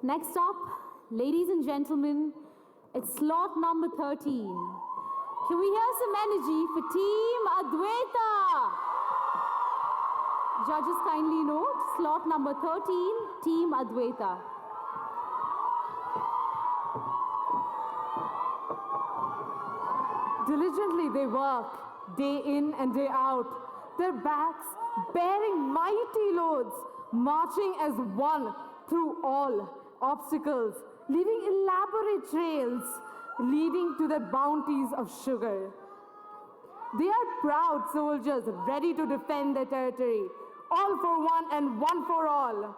Next up, ladies and gentlemen, it's slot number 13. Can we hear some energy for Team Adwaita? Judges kindly note, slot number 13, Team Adwaita. Diligently they work, day in and day out, their backs bearing mighty loads, marching as one through all obstacles, leaving elaborate trails leading to the bounties of sugar. They are proud soldiers ready to defend their territory, all for one and one for all,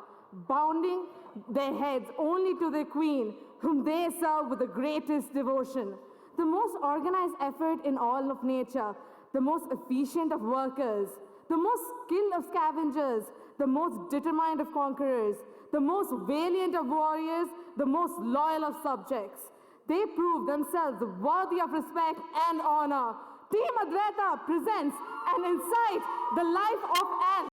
bowing their heads only to their queen, whom they serve with the greatest devotion. The most organized effort in all of nature, the most efficient of workers, the most skilled of scavengers, the most determined of conquerors, the most valiant of warriors, the most loyal of subjects. They prove themselves worthy of respect and honor. Team Adwaita presents and incite the life of an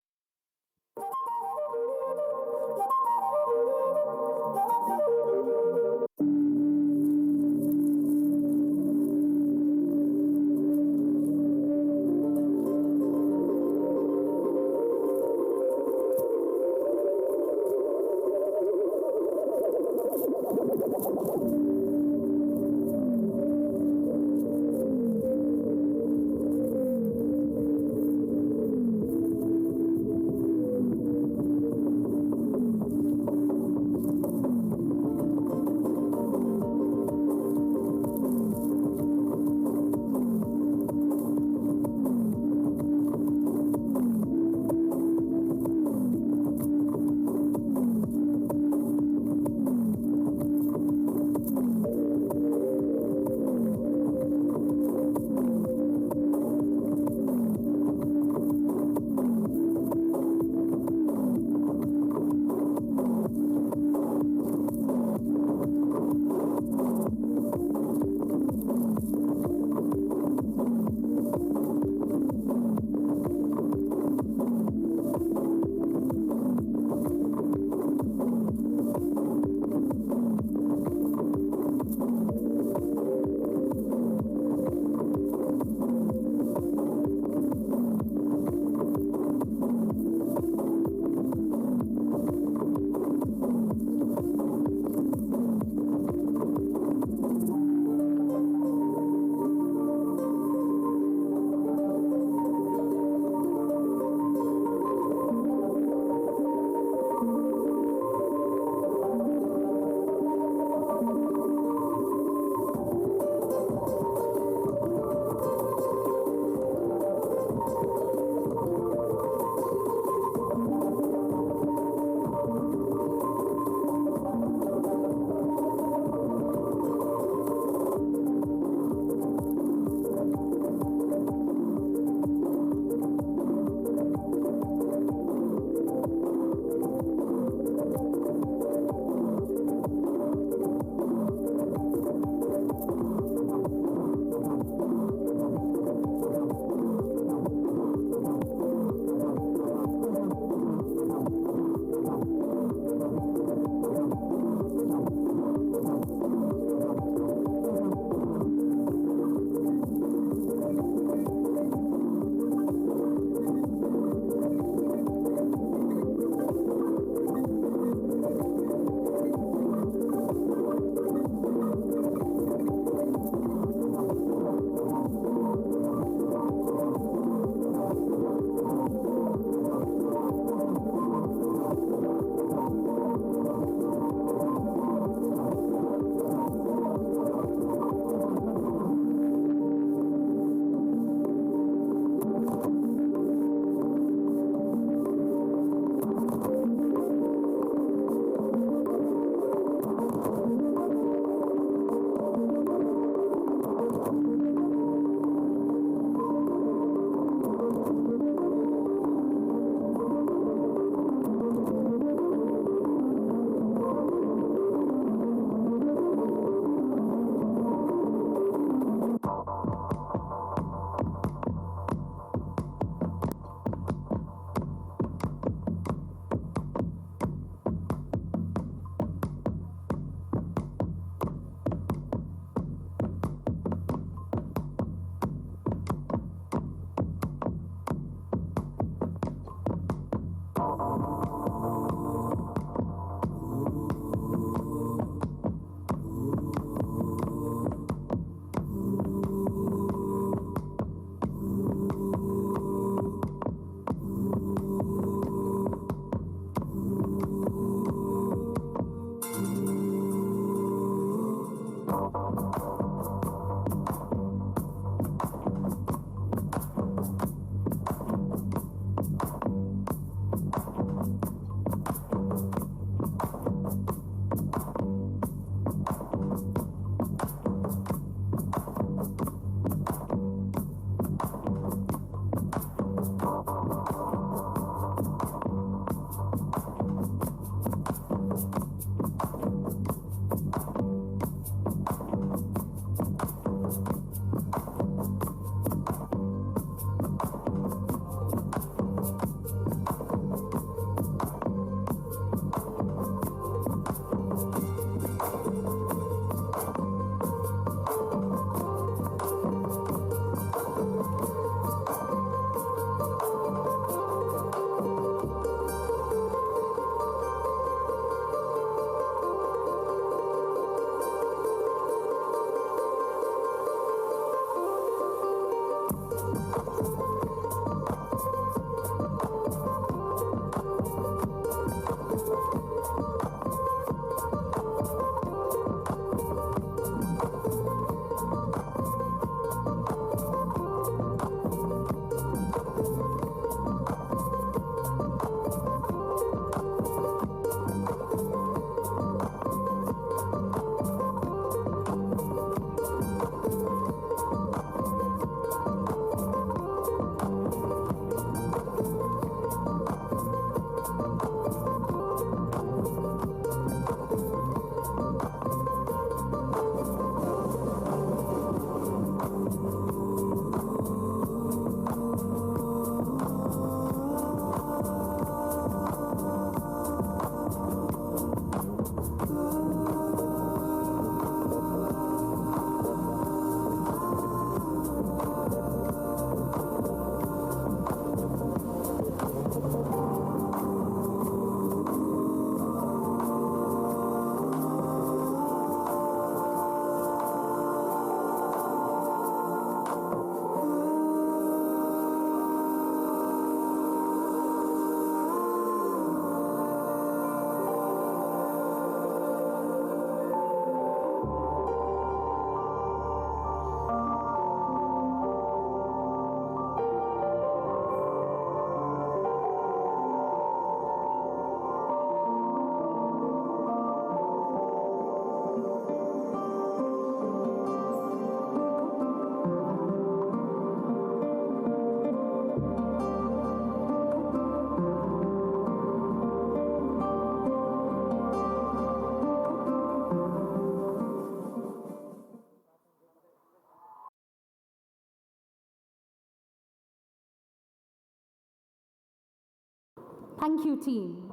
Thank you, team.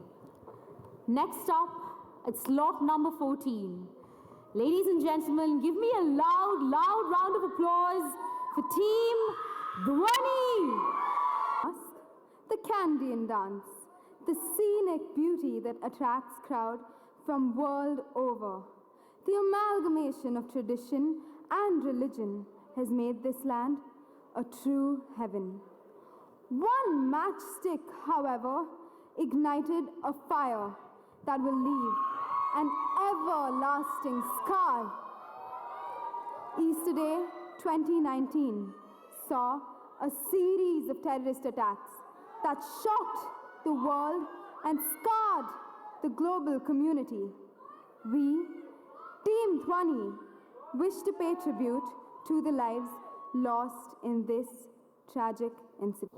Next up, it's slot number 14. Ladies and gentlemen, give me a loud, loud round of applause for Team Dhwani. The Candian dance, the scenic beauty that attracts crowd from world over. The amalgamation of tradition and religion has made this land a true heaven. One matchstick, however, ignited a fire that will leave an everlasting scar. Easter Day 2019 saw a series of terrorist attacks that shocked the world and scarred the global community. We, Team Dhwani, wish to pay tribute to the lives lost in this tragic incident.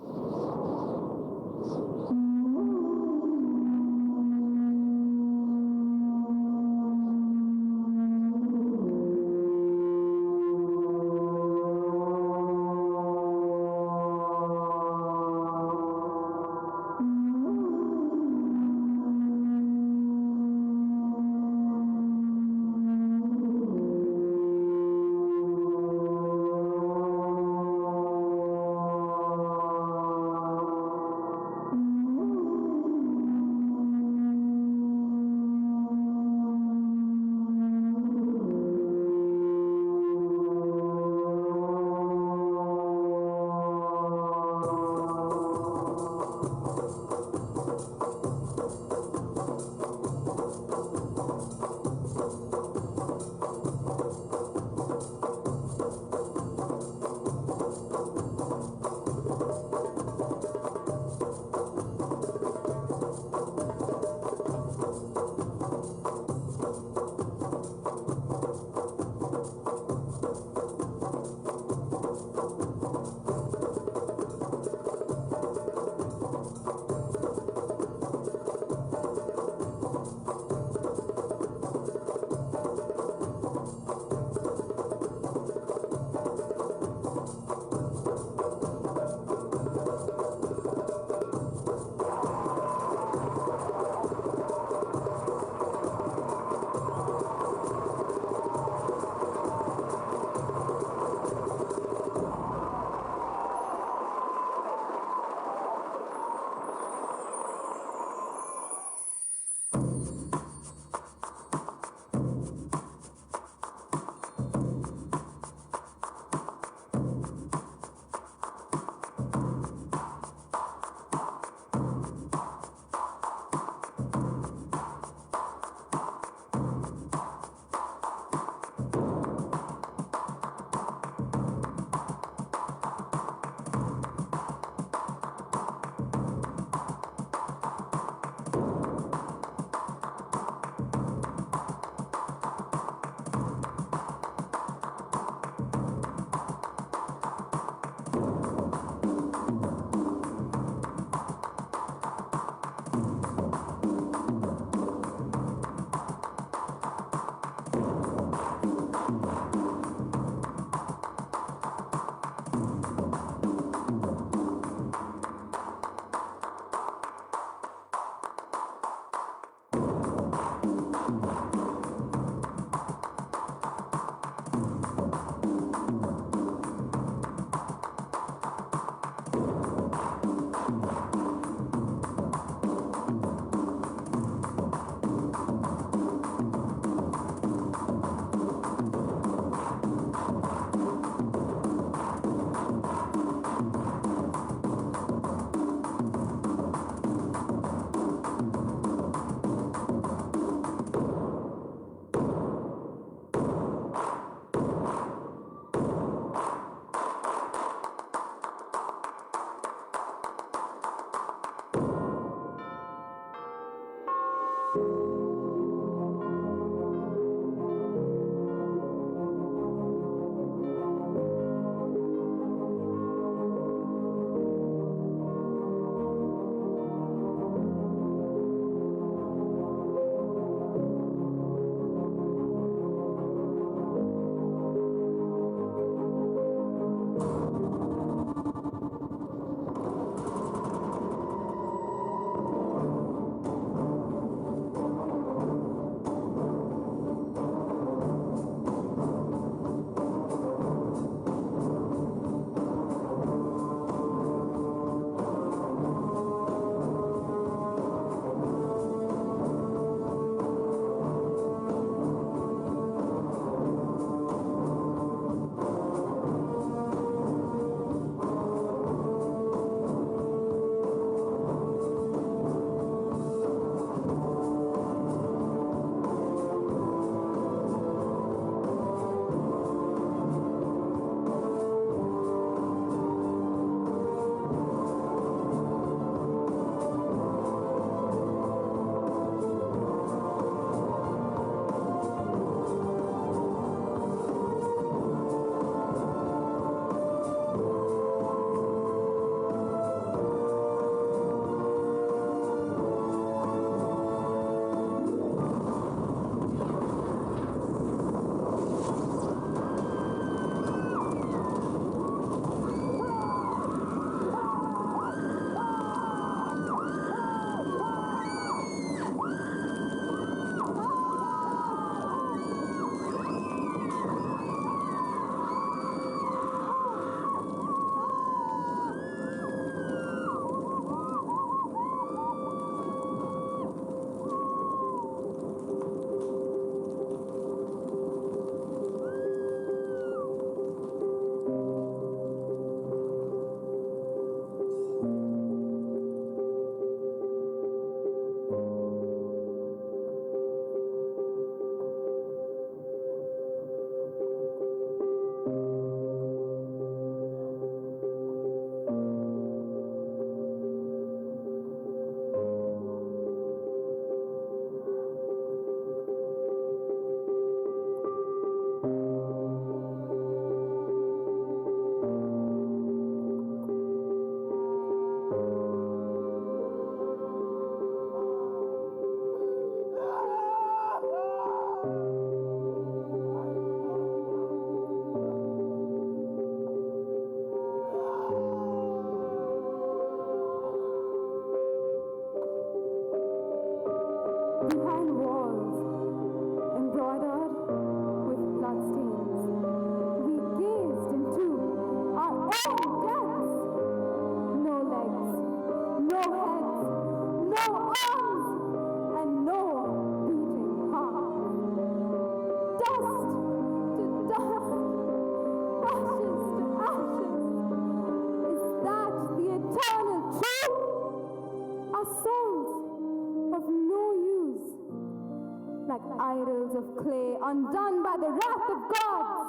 like idols of clay undone by the wrath of gods.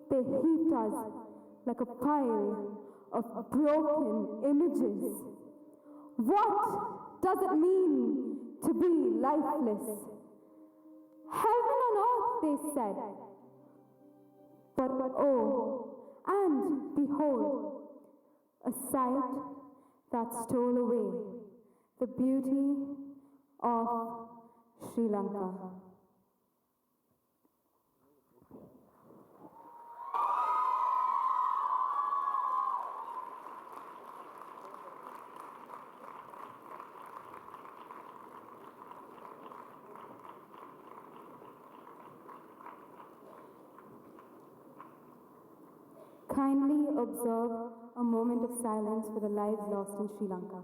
They heaped us like a pile of broken images. What does it mean to be lifeless? Heaven on earth, they said. But oh, and behold, a sight that stole away the beauty of Sri Lanka. Kindly observe a moment of silence for the lives lost in Sri Lanka.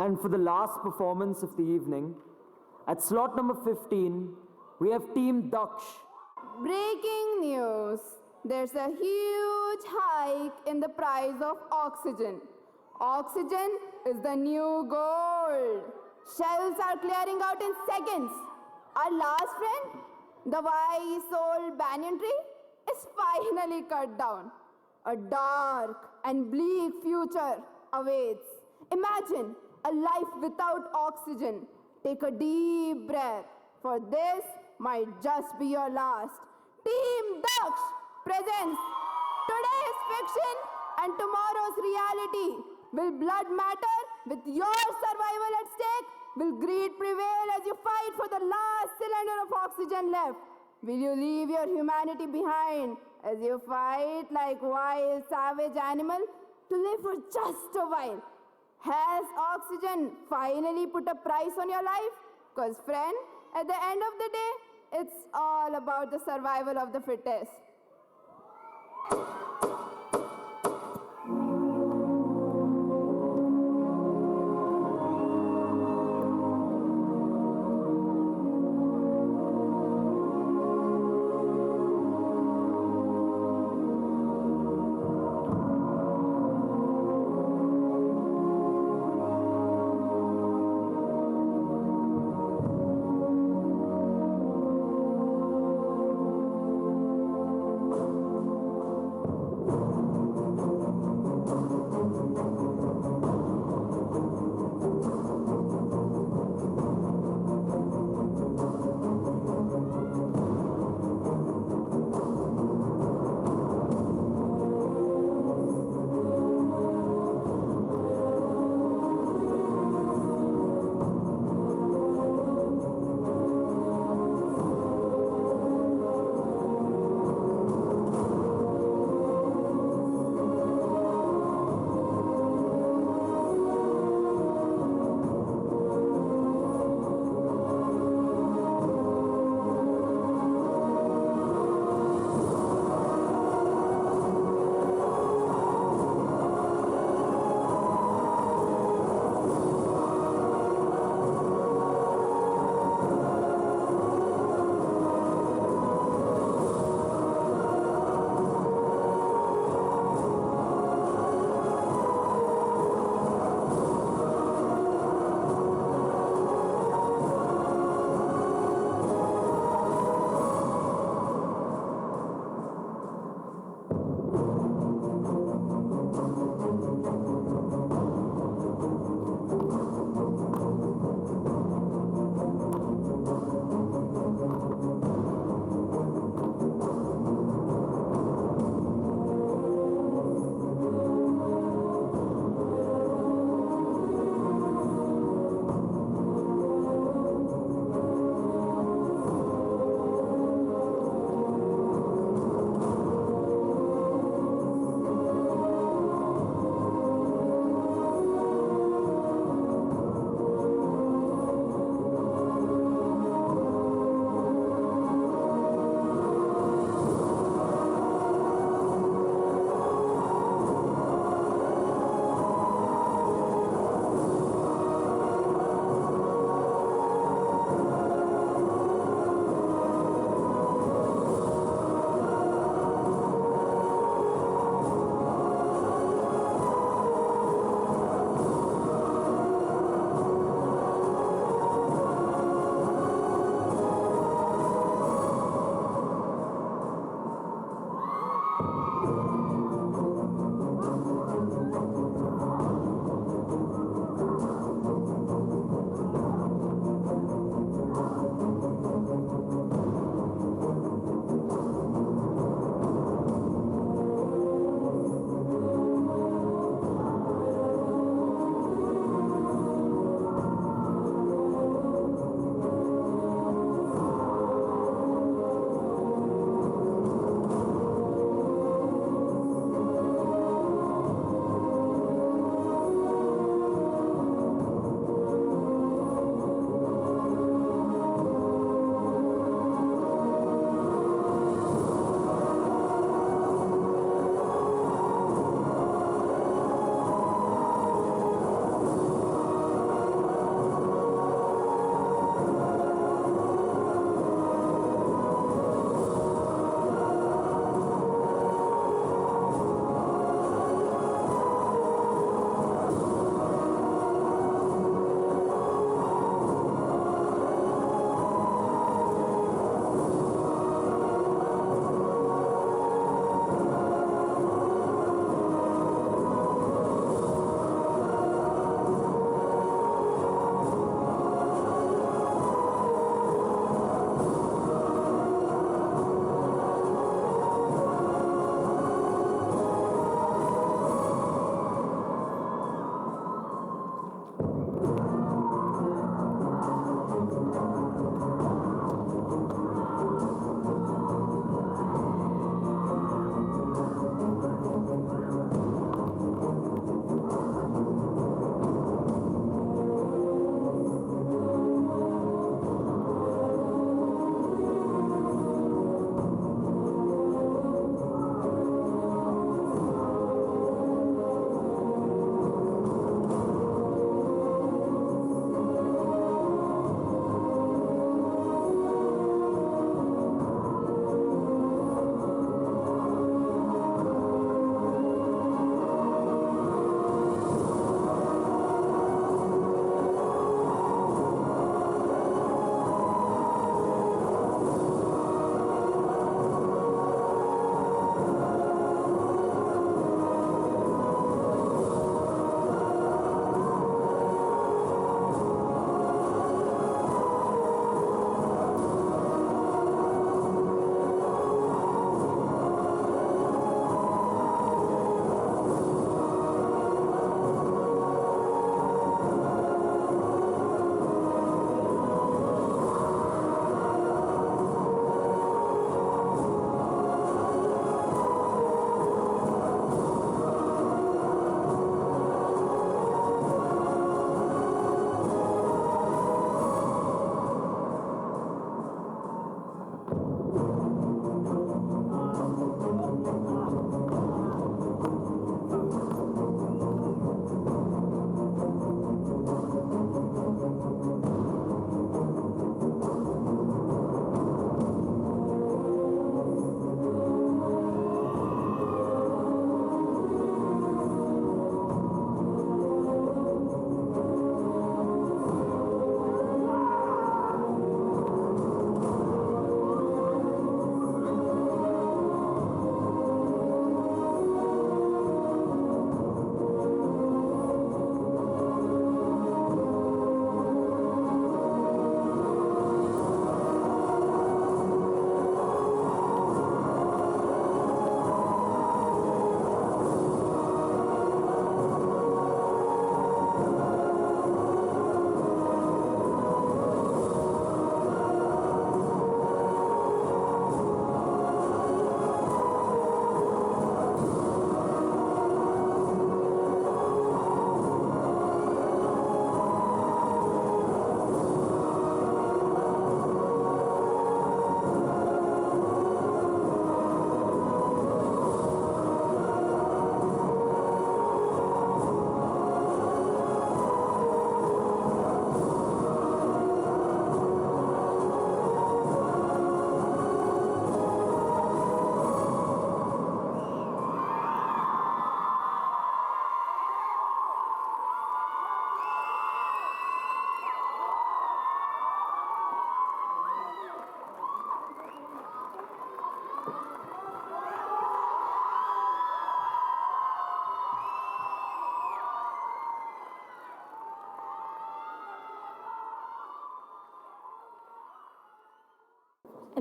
And for the last performance of the evening, at slot number 15, we have Team Daksh. Breaking news. There's a huge hike in the price of oxygen. Oxygen is the new gold. Shelves are clearing out in seconds. Our last friend, the wise old banyan tree, is finally cut down. A dark and bleak future awaits. Imagine a life without oxygen. Take a deep breath, for this might just be your last. Team Daksh presents today's fiction and tomorrow's reality. Will blood matter with your survival at stake? Will greed prevail as you fight for the last cylinder of oxygen left? Will you leave your humanity behind as you fight like wild savage animal to live for just a while? Has oxygen finally put a price on your life? Because friend, at the end of the day, it's all about the survival of the fittest.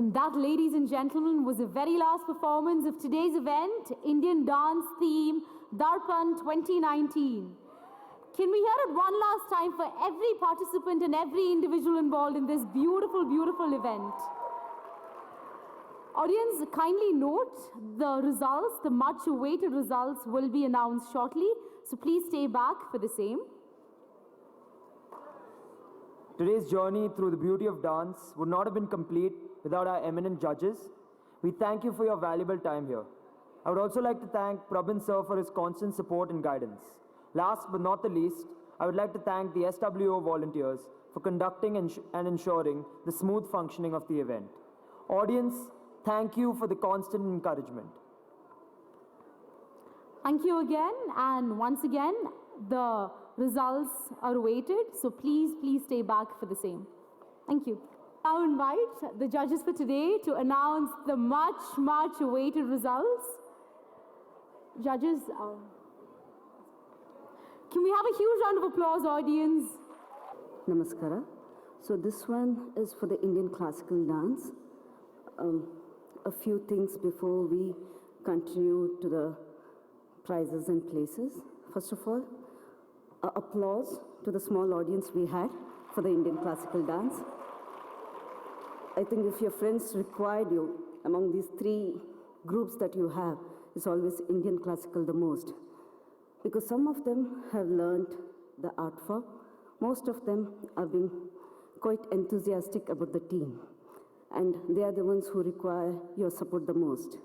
And that, ladies and gentlemen, was the very last performance of today's event, Indian dance theme, Darpan 2019. Can we hear it one last time for every participant and every individual involved in this beautiful, beautiful event? Audience, kindly note the results, the much awaited results will be announced shortly, so please stay back for the same. Today's journey through the beauty of dance would not have been complete without our eminent judges. We thank you for your valuable time here. I would also like to thank Prabin sir for his constant support and guidance. Last but not the least, I would like to thank the SWO volunteers for conducting and ensuring the smooth functioning of the event. Audience, thank you for the constant encouragement. Thank you again, and once again, the results are awaited, so please stay back for the same. Thank you. Now invite the judges for today to announce the much awaited results. Judges, can we have a huge round of applause, audience? Namaskara. So this one is for the Indian classical dance. A few things before we continue to the prizes and places. First of all, applause to the small audience we had for the Indian classical dance. I think if your friends required you, among these three groups that you have, is always Indian classical the most. Because some of them have learned the art form. Most of them have been quite enthusiastic about the team. And they are the ones who require your support the most.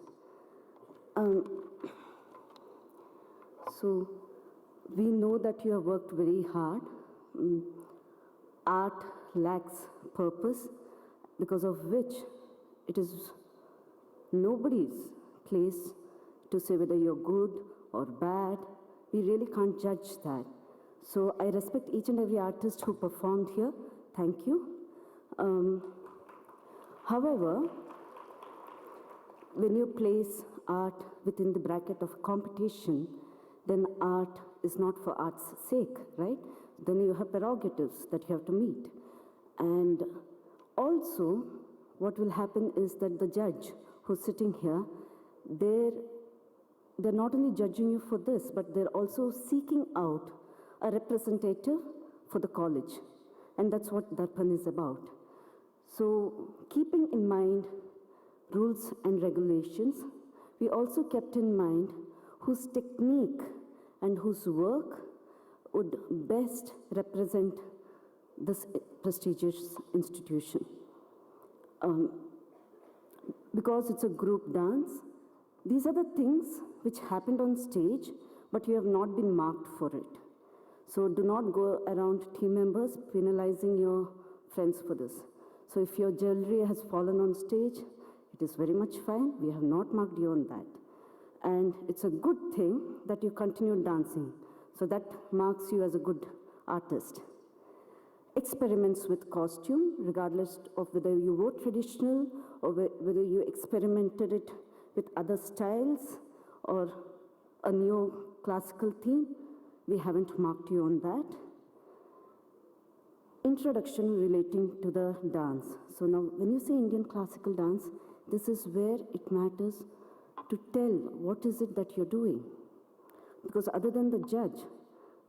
So we know that you have worked very hard. Art lacks purpose, because of which it is nobody's place to say whether you're good or bad. We really can't judge that. So I respect each and every artist who performed here. Thank you. However, when you place art within the bracket of competition, then art is not for art's sake, right? Then you have prerogatives that you have to meet. And also, what will happen is that the judge who's sitting here, they're not only judging you for this, but they're also seeking out a representative for the college. And that's what Darpan is about. So, keeping in mind rules and regulations, we also kept in mind whose technique and whose work would best represent this prestigious institution. Because it's a group dance, these are the things which happened on stage, but you have not been marked for it. So do not go around team members penalizing your friends for this. So if your jewelry has fallen on stage, it is very much fine. We have not marked you on that. And it's a good thing that you continue dancing. So that marks you as a good artist. Experiments with costume, regardless of whether you wore traditional or whether you experimented it with other styles or a new classical theme, we haven't marked you on that. Introduction relating to the dance. So now when you say Indian classical dance, this is where it matters to tell what is it that you're doing. Because other than the judge,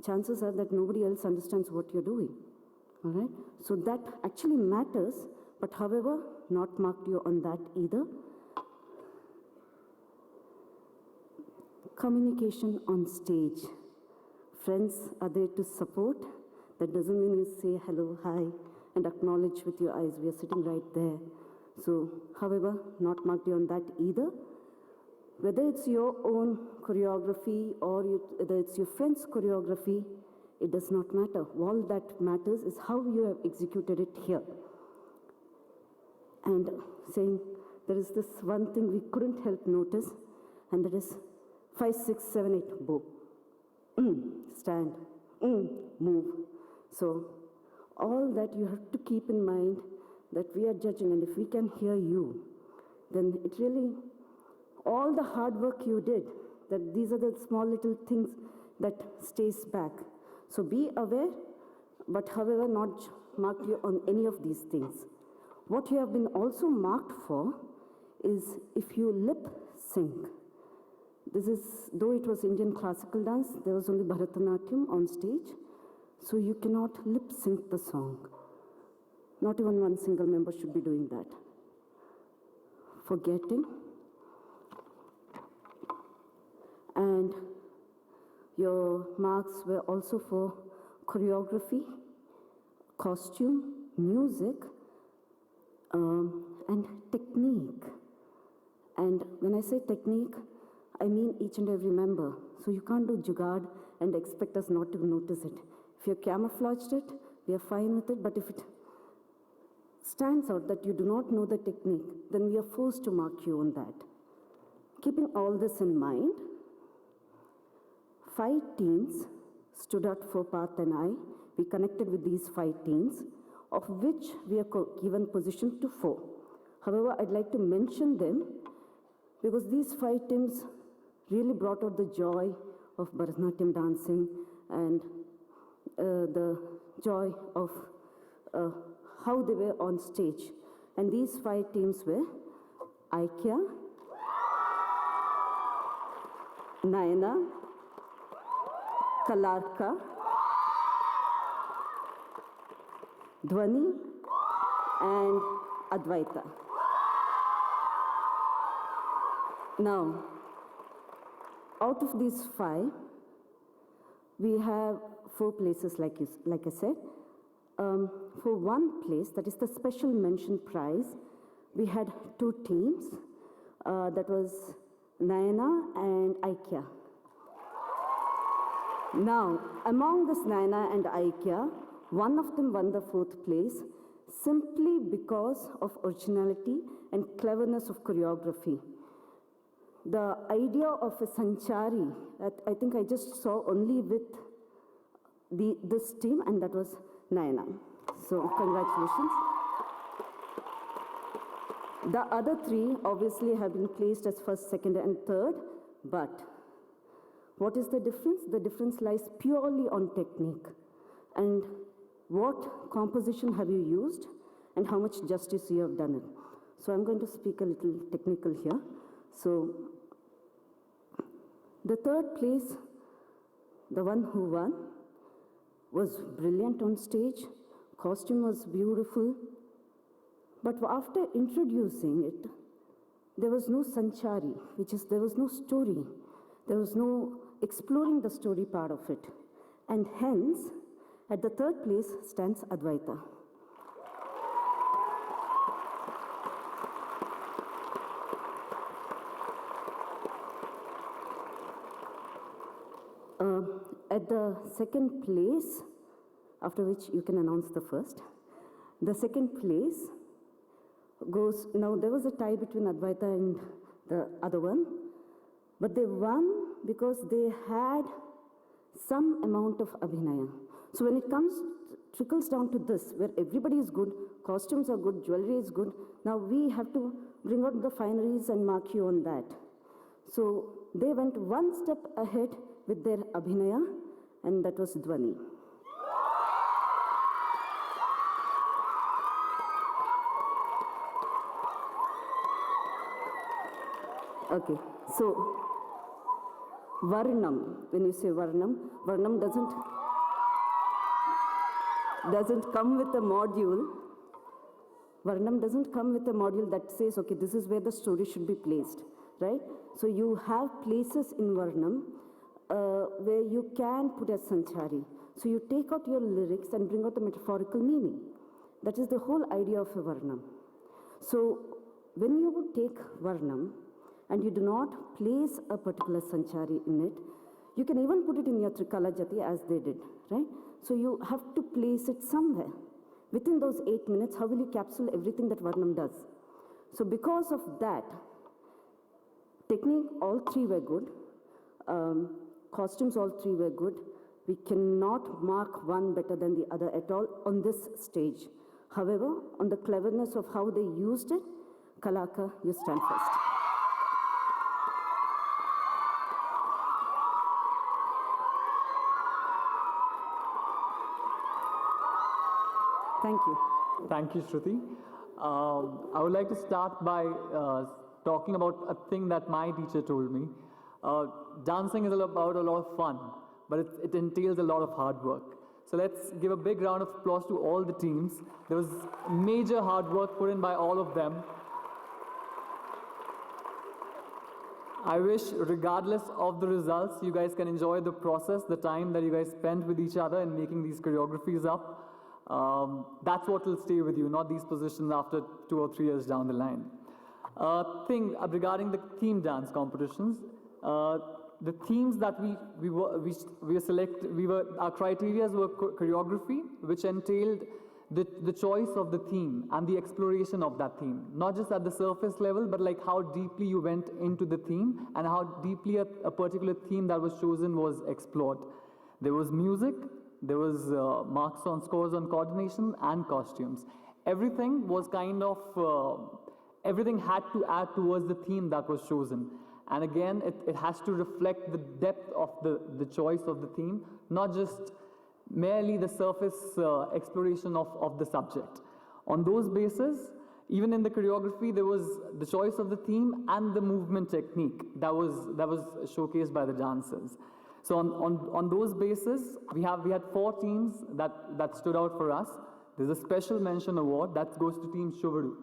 chances are that nobody else understands what you're doing. All right? So that actually matters, but however, not marked you on that either. Communication on stage. Friends are there to support. That doesn't mean you say hello, hi, and acknowledge with your eyes. We are sitting right there. So, however, not marked you on that either. Whether it's your own choreography or whether it's your friend's choreography, it does not matter. All that matters is how you have executed it here. And saying there is this one thing we couldn't help notice, and that is 5, 6, 7, 8, bow. Stand. Move. So, all that you have to keep in mind that we are judging, and if we can hear you, then it really, all the hard work you did, that these are the small little things that stays back. So be aware, but however not mark you on any of these things. What you have been also marked for is if you lip sync. This is, though it was Indian classical dance, there was only Bharatanatyam on stage, so you cannot lip sync the song. Not even one single member should be doing that. Forgetting. And your marks were also for choreography, costume, music, and technique. And when I say technique, I mean each and every member. So you can't do jugaad and expect us not to notice it. If you camouflaged it, we are fine with it, but if it stands out that you do not know the technique, then we are forced to mark you on that. Keeping all this in mind, 5 teams stood out for Parth and I. We connected with these 5 teams, of which we are given position to 4. However, I'd like to mention them because these 5 teams really brought out the joy of Bharatanatyam dancing and the joy of how they were on stage. And these 5 teams were Aikya, Nayana, Kalarka, Dhwani, and Advaita. Now, out of these 5, we have 4 places, like I said. For 1 place, that is the special mention prize, we had 2 teams. That was Nayana and Aikya. Now, among this Nayana and Aikya, one of them won the 4th place simply because of originality and cleverness of choreography. The idea of a Sanchari, I think I just saw only with this team, and that was Nayana. So, congratulations. The other 3 obviously have been placed as 1st, 2nd, and 3rd, but what is the difference? The difference lies purely on technique and what composition have you used and how much justice you have done it. So I'm going to speak a little technical here. So the 3rd place, the one who won, was brilliant on stage. Costume was beautiful. But after introducing it, there was no Sanchari, which is there was no story. There was no exploring the story part of it. And hence, at the 3rd place stands Advaita. At the 2nd place, after which you can announce the 1st, the 2nd place goes, now there was a tie between Advaita and the other one, but they won because they had some amount of abhinaya. So when it trickles down to this, where everybody is good, costumes are good, jewelry is good, now we have to bring out the fineries and mark you on that. So they went 1 step ahead with their abhinaya, and that was Dhwani. Okay, so Varnam, when you say Varnam, Varnam doesn't come with a module. Varnam doesn't come with a module that says, okay, this is where the story should be placed, right? So you have places in Varnam where you can put a Sanchari. So you take out your lyrics and bring out the metaphorical meaning. That is the whole idea of a Varnam. So when you take Varnam and you do not place a particular Sanchari in it, you can even put it in your Trikala Jati as they did, right? So you have to place it somewhere. Within those 8 minutes, how will you capsule everything that Varnam does? So because of that, technique, all 3 were good. Costumes, all 3 were good. We cannot mark one better than the other at all on this stage. However, on the cleverness of how they used it, Kalaka, you stand first. Thank you. Thank you, Shruti. I would like to start by talking about a thing that my teacher told me. Dancing is about a lot of fun, but it entails a lot of hard work. So let's give a big round of applause to all the teams. There was major hard work put in by all of them. I wish, regardless of the results, you guys can enjoy the process, the time that you guys spent with each other in making these choreographies up. That's what will stay with you, not these positions after 2 or 3 years down the line. Thing regarding the theme dance competitions, the themes that our criteria were choreography, which entailed the choice of the theme and the exploration of that theme, not just at the surface level, but like how deeply you went into the theme and how deeply a particular theme that was chosen was explored. There was music, there was marks on scores on coordination and costumes. Everything was kind of, everything had to add towards the theme that was chosen. And again, it has to reflect the depth of the choice of the theme, not just merely the surface exploration of the subject. On those bases, even in the choreography, there was the choice of the theme and the movement technique that was showcased by the dancers. So on those bases, we had 4 teams that stood out for us. There's a special mention award that goes to Team Shuvadu.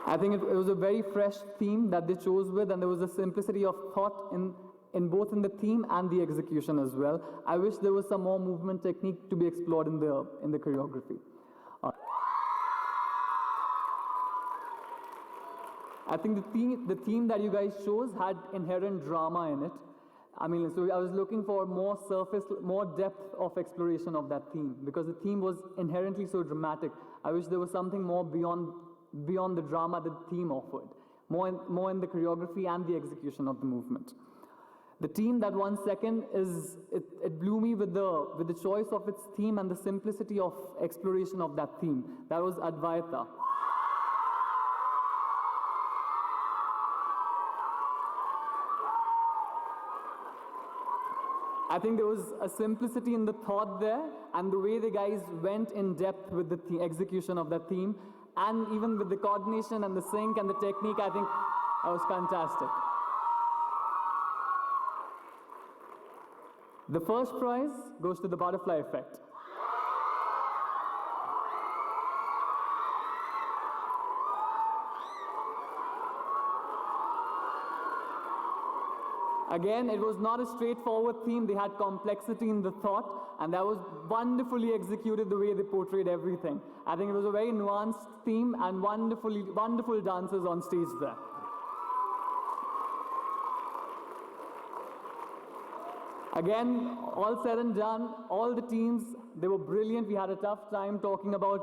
I think it was a very fresh theme that they chose with, and there was a simplicity of thought in both in the theme and the execution as well. I wish there was some more movement technique to be explored in the choreography. I think the theme that you guys chose had inherent drama in it. I mean, so I was looking for more surface, more depth of exploration of that theme, because the theme was inherently so dramatic. I wish there was something more beyond the drama that the theme offered, more in the choreography and the execution of the movement. The team that won second it blew me with the choice of its theme and the simplicity of exploration of that theme. That was Advaita. I think there was a simplicity in the thought there, and the way the guys went in depth with the execution of that theme, and even with the coordination and the sync and the technique, I think that was fantastic. The first prize goes to the butterfly effect. Again, it was not a straightforward theme. They had complexity in the thought, and that was wonderfully executed the way they portrayed everything. I think it was a very nuanced theme and wonderful dancers on stage there. Again, all said and done, all the teams, they were brilliant. We had a tough time talking about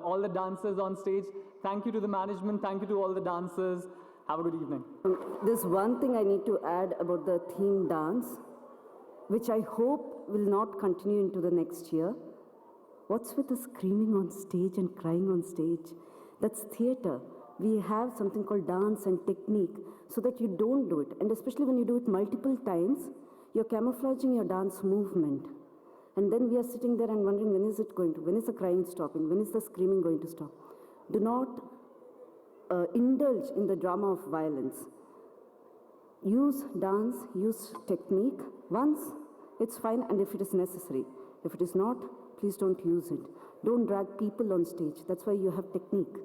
all the dancers on stage. Thank you to the management. Thank you to all the dancers. Have a good evening. There's one thing I need to add about the theme dance, which I hope will not continue into the next year. What's with the screaming on stage and crying on stage? That's theater. We have something called dance and technique so that you don't do it. And especially when you do it multiple times, you're camouflaging your dance movement. And then we are sitting there and wondering, when is the crying stopping? When is the screaming going to stop? Do not indulge in the drama of violence. Use dance, use technique. Once, it's fine, and if it is necessary. If it is not, please don't use it. Don't drag people on stage. That's why you have technique.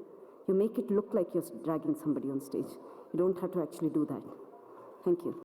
You make it look like you're dragging somebody on stage. You don't have to actually do that. Thank you.